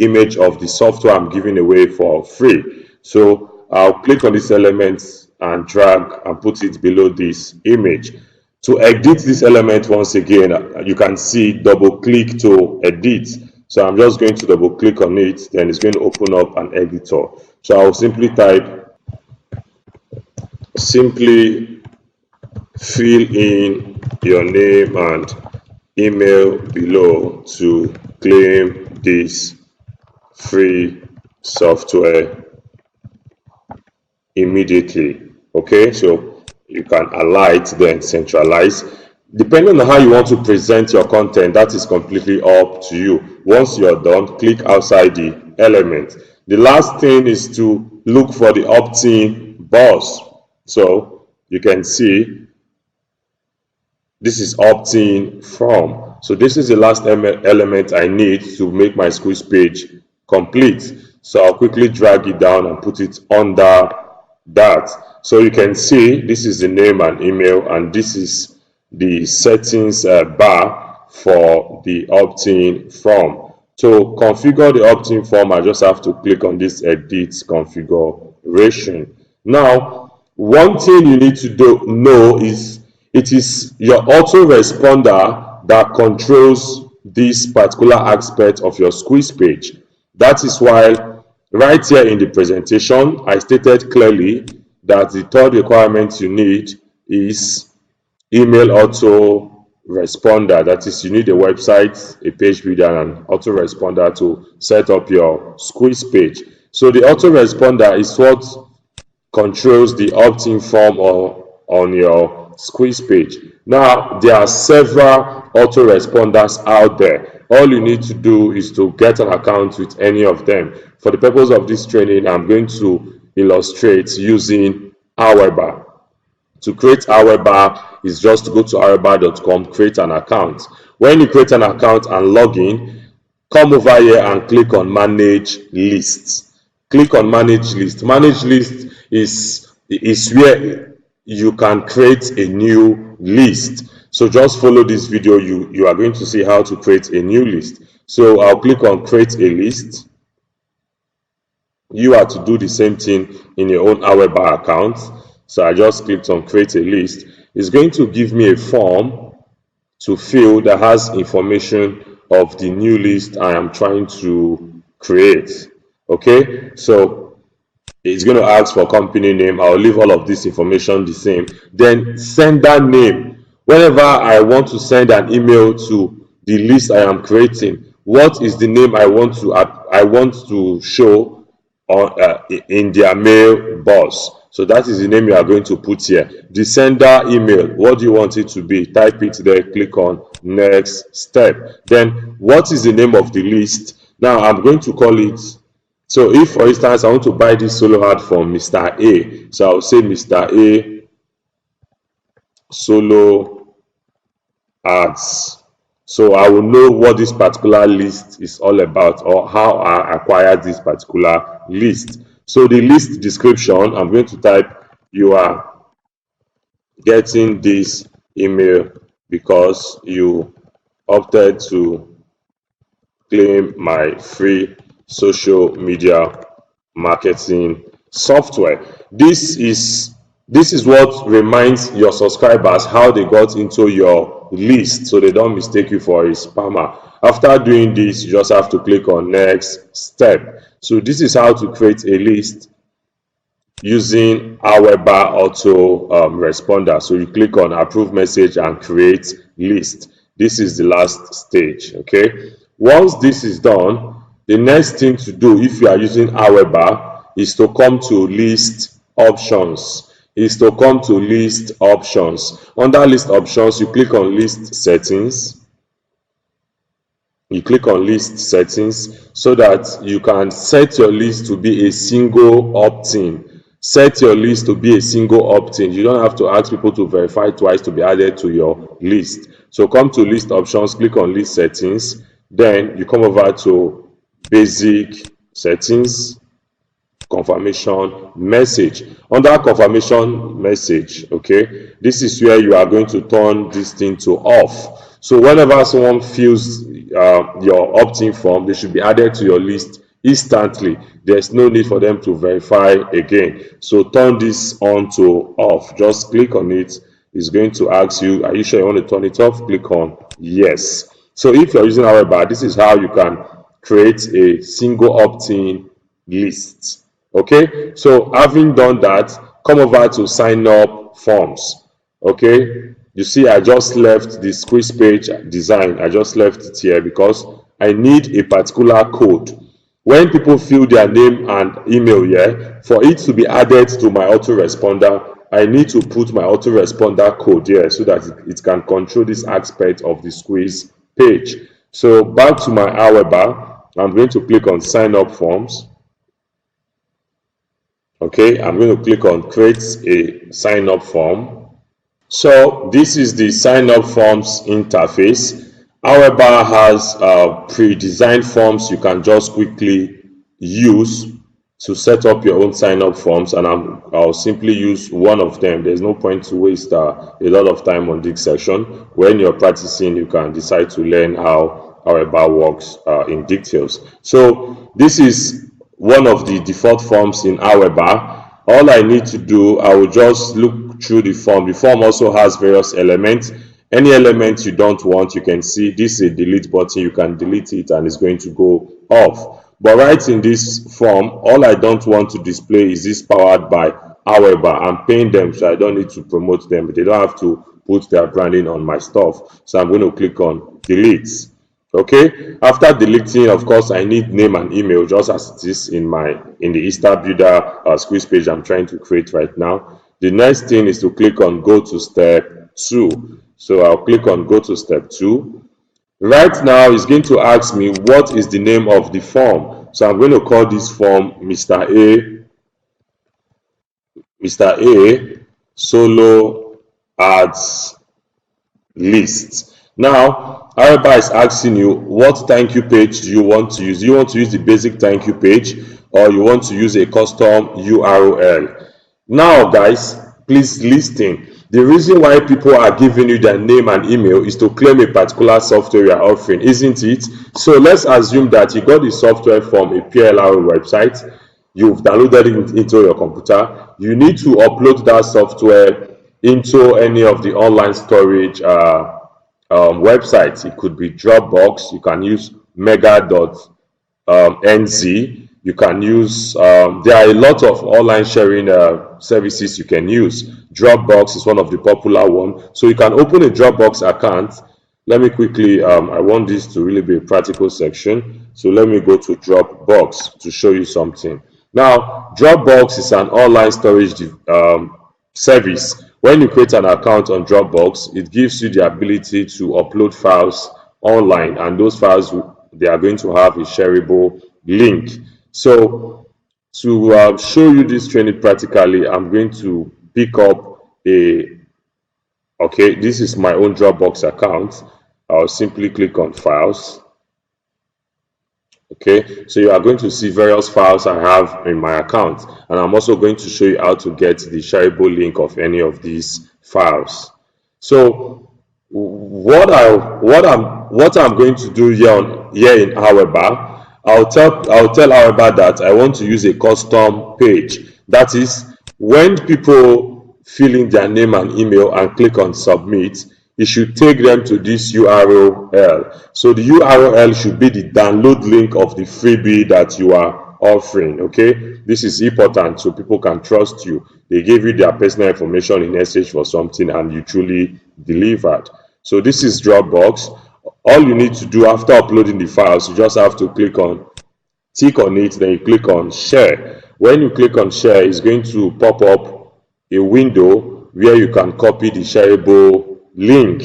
image of the software I'm giving away for free. So I'll click on this element and drag and put it below this image. To edit this element once again, you can see double click to edit. So I'm just going to double click on it, then it's going to open up an editor. So I'll simply type, simply fill in your name and email below to claim this free software immediately. Okay, so you can highlight, then centralize. Depending on how you want to present your content, that is completely up to you. Once you're done, click outside the element. The last thing is to look for the opt-in box. So you can see this is opt-in from. So this is the last element I need to make my squeeze page complete. So I'll quickly drag it down and put it under that. So you can see this is the name and email, and this is the settings bar for the opt-in from. To configure the opt-in form, I just have to click on this edit configuration. Now, one thing you need to know is it is your autoresponder that controls this particular aspect of your squeeze page. That is why right here in the presentation, I stated clearly that the third requirement you need is email autoresponder. That is, you need a website, a page builder, and an autoresponder to set up your squeeze page. So the autoresponder is what controls the opt-in form on your squeeze page. Now, there are several autoresponders out there. All you need to do is to get an account with any of them. For the purpose of this training, I'm going to illustrate using However, to create However is just to go to however.com, create an account. When you create an account and log in, come over here and click on manage lists. Click on manage list. Manage list is where you can create a new list. So just follow this video. You are going to see how to create a new list. So I'll click on create a list. You are to do the same thing in your own However account. So I just clicked on create a list. It's going to give me a form to fill that has information of the new list I am trying to create. Okay, so it's going to ask for company name. I'll leave all of this information the same. Then sender name. Whenever I want to send an email to the list I am creating, what is the name I want to show on in their mailbox? So that is the name you are going to put here. The sender email, what do you want it to be? Type it there, click on next step. Then what is the name of the list? Now I'm going to call it, so if for instance I want to buy this solo ad from Mr. A, so I'll say Mr. A solo ads. So I will know what this particular list is all about, or how I acquired this particular list. So the list description, I'm going to type, you are getting this email because you opted to claim my free social media marketing software. This is what reminds your subscribers how they got into your list, so they don't mistake you for a spammer. After doing this, you just have to click on next step. So this is how to create a list using However auto responder. So you click on approve message and create list. This is the last stage. Okay, once this is done, the next thing to do if you are using However is to come to list options. Under list options, you click on list settings. You click on list settings so that you can set your list to be a single opt-in. Set your list to be a single opt-in. You don't have to ask people to verify twice to be added to your list. So come to list options, click on list settings, then you come over to basic settings, confirmation message. Under confirmation message, okay, this is where you are going to turn this thing to off. So whenever someone fills your opt-in form, they should be added to your list instantly. There's no need for them to verify again. So turn this on to off. Just click on it. It's going to ask you, are you sure you want to turn it off? Click on yes. So if you're using However, this is how you can create a single opt-in list. Okay, so having done that, come over to sign up forms. Okay, you see I just left the squeeze page design. I just left it here because I need a particular code. When people fill their name and email here, for it to be added to my autoresponder, I need to put my autoresponder code here so that it can control this aspect of the squeeze page. So back to my However, I'm going to click on sign up forms. Okay, I'm going to click on create a sign up form. So this is the sign up forms interface. However, has pre-designed forms you can just quickly use to set up your own sign up forms, and I'll simply use one of them. There's no point to waste a lot of time on this section. When you're practicing, you can decide to learn how However works in details. So this is one of the default forms in However. All I need to do, I will just look through the form. The form also has various elements. Any element you don't want, you can see this is a delete button. You can delete it and it's going to go off. But right in this form, all I don't want to display is this powered by However. I'm paying them, so I don't need to promote them. But they don't have to put their branding on my stuff. So I'm going to click on delete. Okay, after deleting, of course, I need name and email just as it is in the Easter Builder squeeze page I'm trying to create right now. The next thing is to click on go to step 2. So I'll click on go to step 2. Right now it's going to ask me what is the name of the form. So I'm going to call this form Mr. Mr. A, solo ads list. Now, Araba is asking you, what thank you page do you want to use? Do you want to use the basic thank you page, or you want to use a custom URL? Now, guys, please listen. The reason why people are giving you their name and email is to claim a particular software you are offering, isn't it? So let's assume that you got the software from a PLR website, you've downloaded it into your computer. You need to upload that software into any of the online storage websites. It could be Dropbox. You can use mega.nz. You can use, there are a lot of online sharing services you can use. Dropbox is one of the popular ones. So you can open a Dropbox account. Let me quickly, I want this to really be a practical section. So let me go to Dropbox to show you something. Now, Dropbox is an online storage service. When you create an account on Dropbox, it gives you the ability to upload files online, and those files, they are going to have a shareable link. So to show you this training practically, I'm going to pick up okay, this is my own Dropbox account. I'll simply click on files. Okay, so you are going to see various files I have in my account, and I'm also going to show you how to get the shareable link of any of these files. So what I'm going to do here in However, I'll tell However that I want to use a custom page. That is, when people fill in their name and email and click on submit, it should take them to this URL. So the URL should be the download link of the freebie that you are offering. Okay, this is important so people can trust you. They gave you their personal information in exchange for something, and you truly delivered. So this is Dropbox. All you need to do after uploading the files, you just have to tick on it, then you click on share. When you click on share, it's going to pop up a window where you can copy the shareable link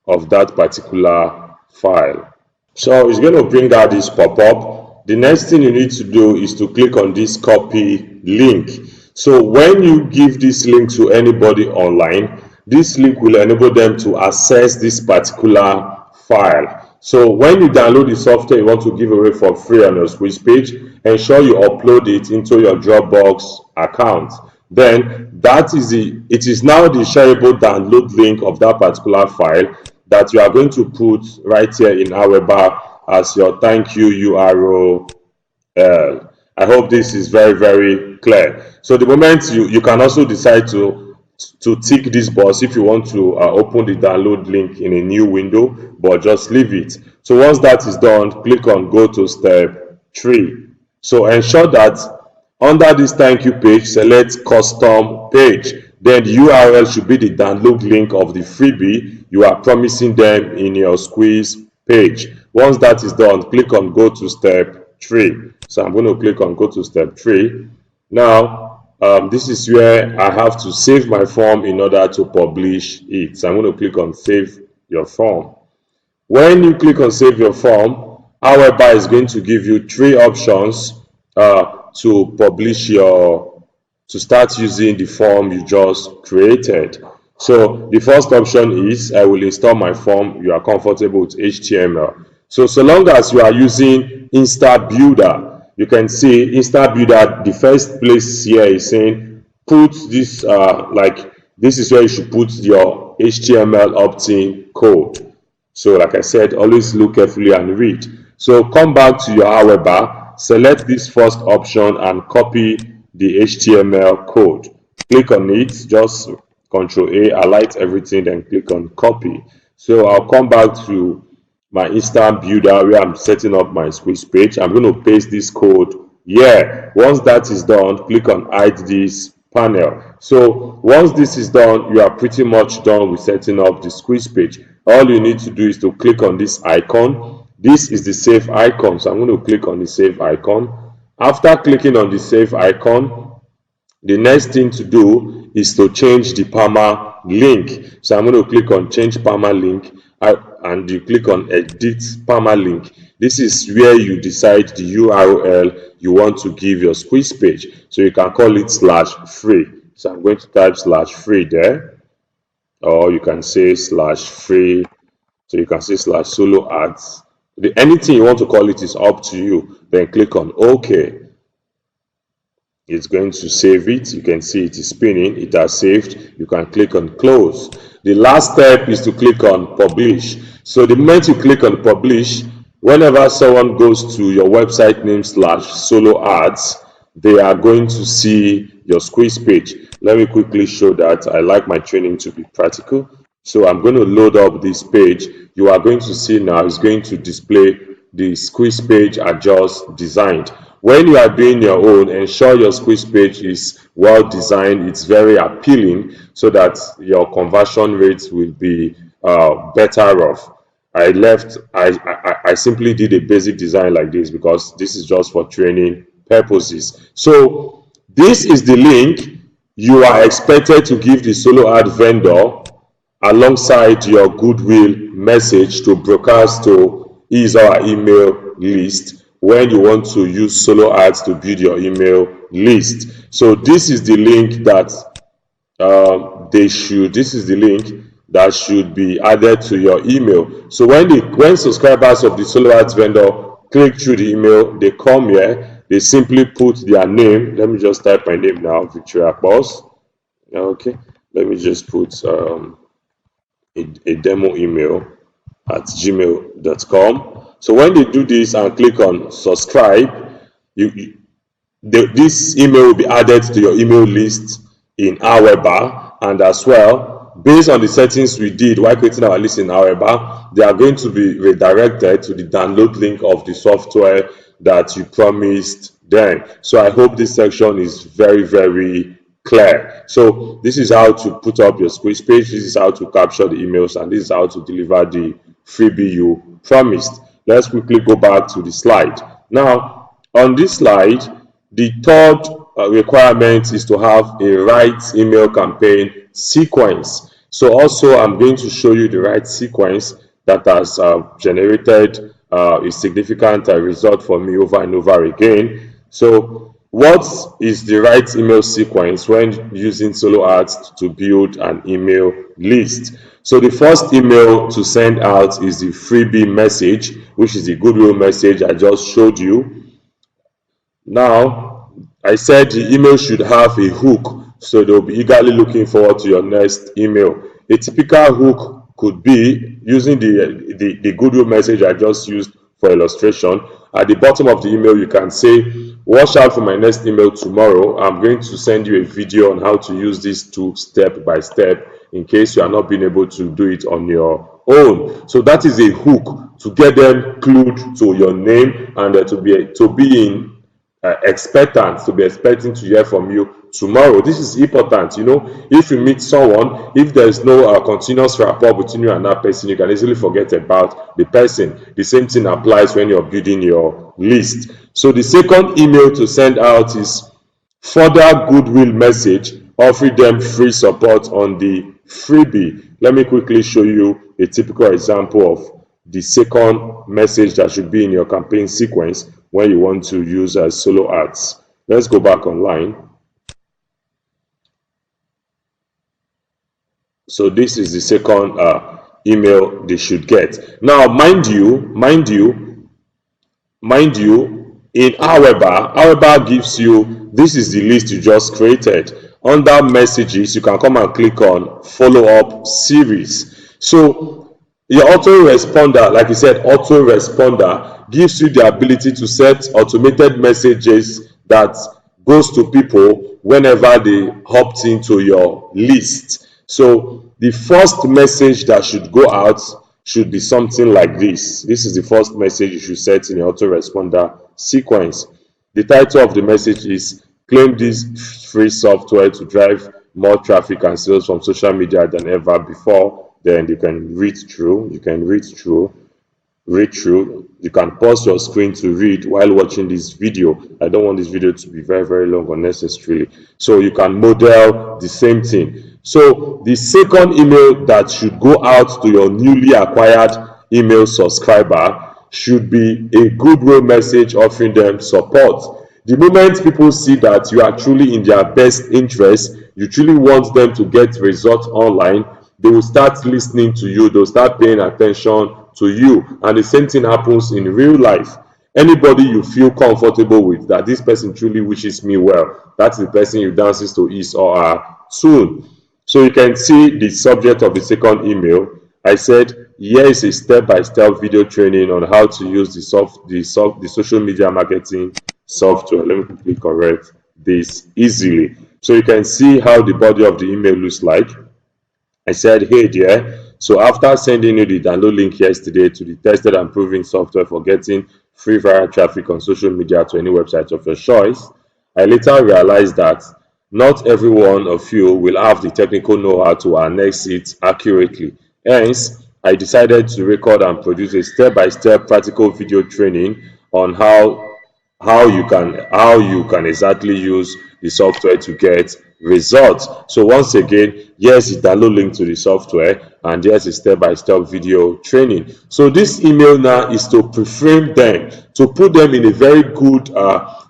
of that particular file. So it's going to bring out this pop-up. The next thing you need to do is to click on this copy link. So when you give this link to anybody online, this link will enable them to access this particular file. So when you download the software you want to give away for free on your squish page, ensure you upload it into your Dropbox account. Then it is now the shareable download link of that particular file that you are going to put right here in However as your thank you URL. I hope this is very, very clear. So the moment you can also decide to tick this box if you want to open the download link in a new window, but just leave it. So once that is done, click on go to step 3. So ensure that under this thank you page, select custom page. Then the URL should be the download link of the freebie you are promising them in your squeeze page. Once that is done, click on go to step 3. So I'm going to click on go to step 3. Now, this is where I have to save my form in order to publish it. So I'm going to click on save your form. When you click on save your form, However is going to give you 3 options to publish to start using the form you just created. So the first option is I will install my form. You are comfortable with HTML. So long as you are using Insta Builder, you can see Insta Builder, the first place here is saying put this this is where you should put your HTML opt-in code. So like I said, always look carefully and read. So come back to your However, select this first option and copy the HTML code. Click on it, just Ctrl A, highlight everything, then click on copy. So I'll come back to my Instant Builder where I'm setting up my squish page. I'm going to paste this code here. Once that is done, click on hide this panel. So once this is done, you are pretty much done with setting up the squish page. All you need to do is to click on this icon. This is the save icon, so I'm going to click on the save icon. After clicking on the save icon, the next thing to do is to change the perma link. So I'm going to click on change perma link, and you click on edit perma link. This is where you decide the URL you want to give your squish page. So you can call it /free. So I'm going to type /free there, or you can say /free. So you can say /solo ads. Anything you want to call it is up to you. Then click on OK. It's going to save it. You can see it is spinning. It has saved. You can click on close. The last step is to click on publish. So the moment you click on publish, whenever someone goes to your website name /solo ads, they are going to see your squeeze page. Let me quickly show that. I like my training to be practical. So I'm going to load up this page. You are going to see now it's going to display the squeeze page I just designed. When you are doing your own, ensure your squeeze page is well designed. It's very appealing so that your conversion rates will be better off. I simply did a basic design like this because this is just for training purposes. So this is the link you are expected to give the solo ad vendor alongside your Goodwill message to broadcast to his or her email list when you want to use solo ads to build your email list. So this is the link that this is the link that should be added to your email. So when subscribers of the solo ads vendor click through the email, they come here, they simply put their name. Let me just type my name now, Victoria Akpos. Okay, let me just put a demo email at gmail.com. So when they do this and click on subscribe, this email will be added to your email list in Aweber, and as well, based on the settings we did while creating our list in Aweber, they are going to be redirected to the download link of the software that you promised them. So I hope this section is very, very clear. So this is how to put up your squeeze page, this is how to capture the emails, and this is how to deliver the freebie you promised. Let's quickly go back to the slide. Now, on this slide, the third requirement is to have a right email campaign sequence. So also, I'm going to show you the right sequence that has generated a significant result for me over and over again. So what is the right email sequence when using solo ads to build an email list? So the first email to send out is the freebie message, which is the Goodwill message I just showed you. Now, I said the email should have a hook, so they'll be eagerly looking forward to your next email. A typical hook could be using the Goodwill message I just used for illustration. At the bottom of the email, you can say, watch out for my next email tomorrow. I'm going to send you a video on how to use this tool step by step in case you are not being able to do it on your own. So that is a hook to get them glued to your name and to be expecting to hear from you tomorrow. This is important. If you meet someone, if there is no continuous rapport between you and that person, you can easily forget about the person. The same thing applies when you're building your list. So the second email to send out is further Goodwill message offering them free support on the freebie. Let me quickly show you a typical example of the second message that should be in your campaign sequence when you want to use solo ads. Let's go back online. So this is the second email they should get. Now, mind you, in Aweber gives you, this is the list you just created. Under messages, you can come and click on follow-up series. So your autoresponder, like I said, autoresponder gives you the ability to set automated messages that goes to people whenever they opt into your list. So the first message that should go out should be something like this. This is the first message you should set in your autoresponder sequence. The title of the message is claim this free software to drive more traffic and sales from social media than ever before. Then you can read through. You can pause your screen to read while watching this video. I don't want this video to be very, very long unnecessarily. So you can model the same thing. So the second email that should go out to your newly acquired email subscriber should be a Goodwill message offering them support. The moment people see that you are truly in their best interest, you truly want them to get results online, they will start listening to you, they'll start paying attention to you. And the same thing happens in real life. Anybody you feel comfortable with, that this person truly wishes me well, that's the person you dances to his or her tune. So you can see the subject of the second email. I said, here is a step-by-step video training on how to use the social media marketing software. Let me quickly correct this easily. So you can see how the body of the email looks like. I said, hey dear, so after sending you the download link yesterday to the tested and proven software for getting free viral traffic on social media to any website of your choice, I later realized that not every one of you will have the technical know-how to harness it accurately. Hence, I decided to record and produce a step-by-step practical video training on how you can exactly use the software to get results. So once again, here's the download link to the software, and here's a step-by-step video training. So this email now is to pre-frame them, to put them in a very good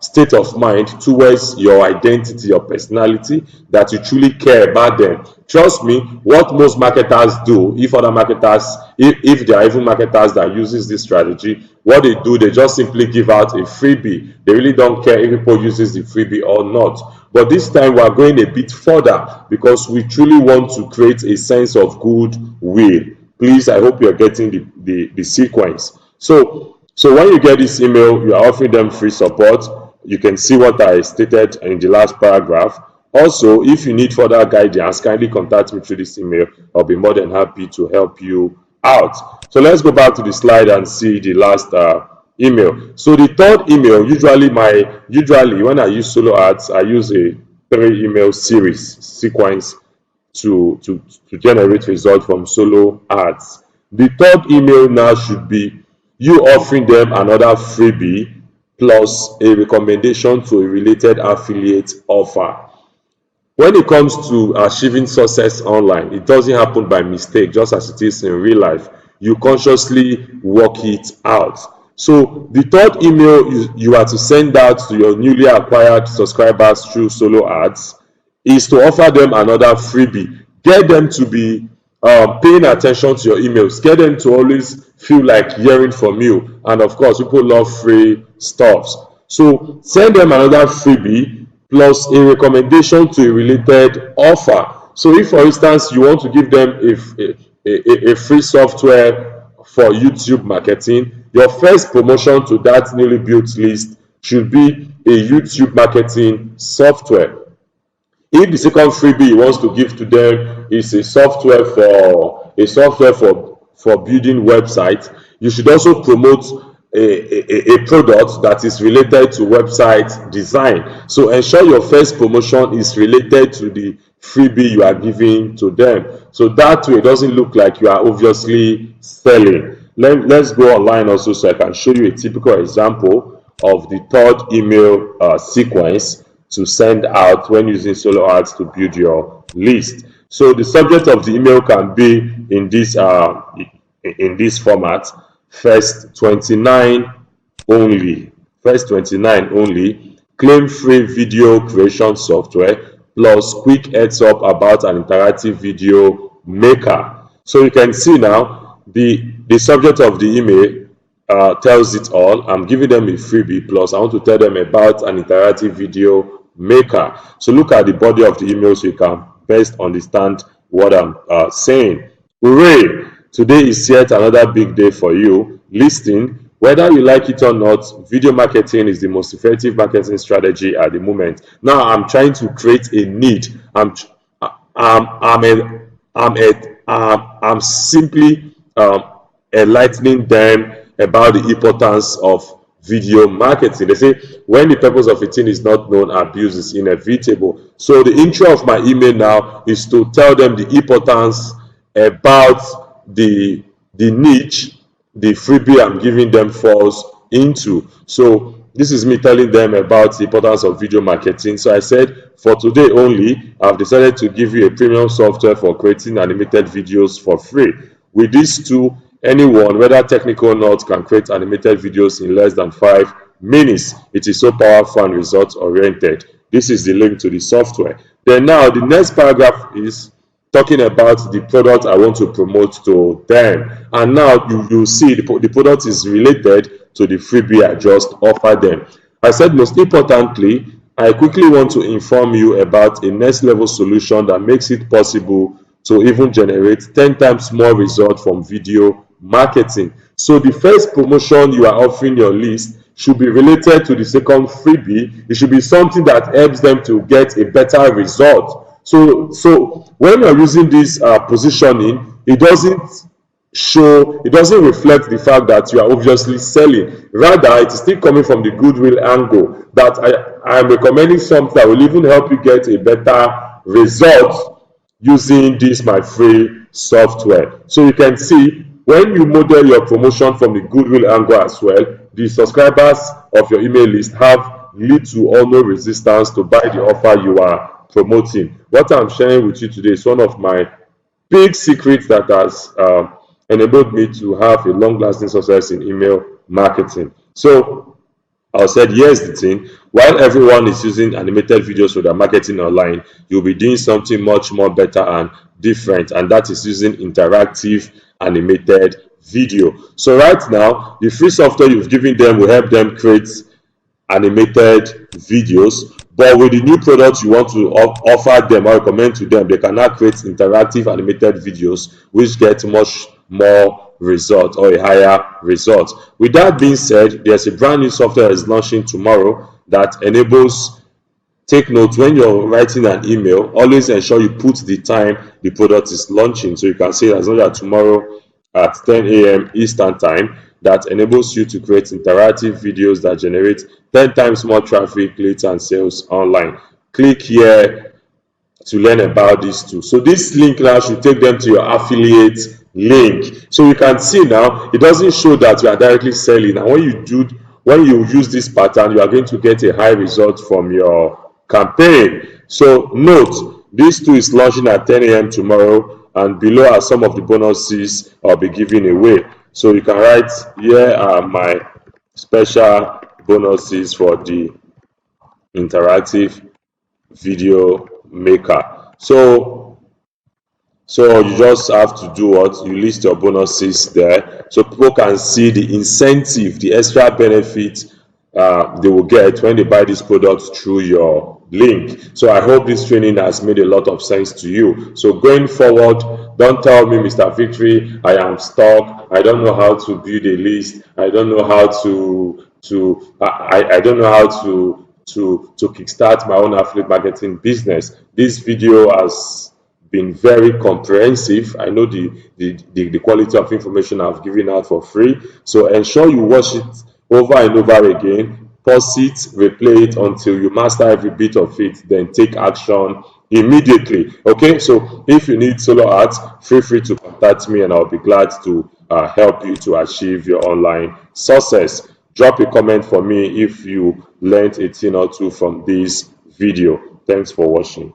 state of mind towards your identity, your personality, that you truly care about them. Trust me, what most marketers do, if other marketers, if there are even marketers that uses this strategy, what they do, they just simply give out a freebie. They really don't care if people uses the freebie or not. But this time we are going a bit further, because we truly want to create a sense of goodwill. Please, I hope you are getting the sequence. So when you get this email, you are offering them free support. You can see what I stated in the last paragraph. Also, if you need further guidance, kindly contact me through this email. I'll be more than happy to help you out. So let's go back to the slide and see the last email. So the third email, usually when I use solo ads, I use a 3 email series sequence to generate results from solo ads. The third email now should be you offering them another freebie plus a recommendation to a related affiliate offer. When it comes to achieving success online, it doesn't happen by mistake, just as it is in real life. You consciously work it out. So the third email you are to send out to your newly acquired subscribers through solo ads is to offer them another freebie. Get them to be paying attention to your emails. Get them to always feel like hearing from you. And of course, people love free stuffs. So send them another freebie plus a recommendation to a related offer. So if, for instance, you want to give them a free software for YouTube marketing, your first promotion to that newly built list should be a YouTube marketing software. If the second freebie he wants to give to them is a software for building websites, you should also promote a product that is related to website design. So ensure your first promotion is related to the freebie you are giving to them. So that way it doesn't look like you are obviously selling. Let's go online also so I can show you a typical example of the third email sequence to send out when using solo ads to build your list. So the subject of the email can be in this format: first 29 only. First 29 only. Claim free video creation software plus quick heads up about an interactive video maker. So you can see now the subject of the email tells it all. I'm giving them a freebie plus I want to tell them about an interactive video maker. So look at the body of the email so you can best understand what I'm saying. Hooray! Today is yet another big day for you. Listen, whether you like it or not, video marketing is the most effective marketing strategy at the moment. Now I'm trying to create a need. I'm simply enlightening them about the importance of video marketing. They say when the purpose of a thing is not known, abuse is inevitable. So the intro of my email now is to tell them the importance about the niche the freebie I'm giving them falls into. So this is me telling them about the importance of video marketing. So I said, for today only, I've decided to give you a premium software for creating animated videos for free. With these two, anyone, whether technical or not, can create animated videos in less than 5 minutes. It is so powerful and result oriented. This is the link to the software. Then now the next paragraph is talking about the product I want to promote to them. And now you see the product is related to the freebie I just offered them. I said most importantly, I quickly want to inform you about a next level solution that makes it possible to even generate 10 times more results from video marketing. So the first promotion you are offering your list should be related to the second freebie. It should be something that helps them to get a better result. So when you're using this positioning, it doesn't reflect the fact that you are obviously selling. Rather, it is still coming from the goodwill angle that I am recommending something that will even help you get a better result using this my free software. So you can see when you model your promotion from the goodwill angle as well, the subscribers of your email list have little or no resistance to buy the offer you are promoting. What I'm sharing with you today is one of my big secrets that has enabled me to have a long-lasting success in email marketing. So I said, here's the thing. While everyone is using animated videos for their marketing online, you'll be doing something much more better and different, and that is using interactive animated video. So right now, the free software you've given them will help them create animated videos, but with the new products you want to offer them or recommend to them, they can now create interactive animated videos which get much more result or a higher result. With that being said, there's a brand new software that is launching tomorrow that enables, take note, when you're writing an email, always ensure you put the time the product is launching. So you can say as long as tomorrow at 10 a.m. Eastern time, that enables you to create interactive videos that generate 10 times more traffic, leads, and sales online. Click here to learn about this too. So this link now should take them to your affiliate link. So you can see now it doesn't show that you are directly selling, and when you use this pattern, you are going to get a high result from your campaign. So note, this too is launching at 10 a.m. tomorrow, and below are some of the bonuses I'll be giving away. So you can write, here are my special bonuses for the interactive video maker. So you just have to do what? You list your bonuses there so people can see the incentive, the extra benefit they will get when they buy this product through your link. So I hope this training has made a lot of sense to you. So going forward, don't tell me, Mr. Victory, I am stuck, I don't know how to build a list, I don't know how I don't know how to kickstart my own affiliate marketing business. This video has been very comprehensive. I know the quality of information I've given out for free. So ensure you watch it over and over again, pause it, replay it until you master every bit of it, then take action immediately. Okay, so if you need solo art, feel free to contact me and I'll be glad to help you to achieve your online success. Drop a comment for me if you learned a thing or two from this video. Thanks for watching.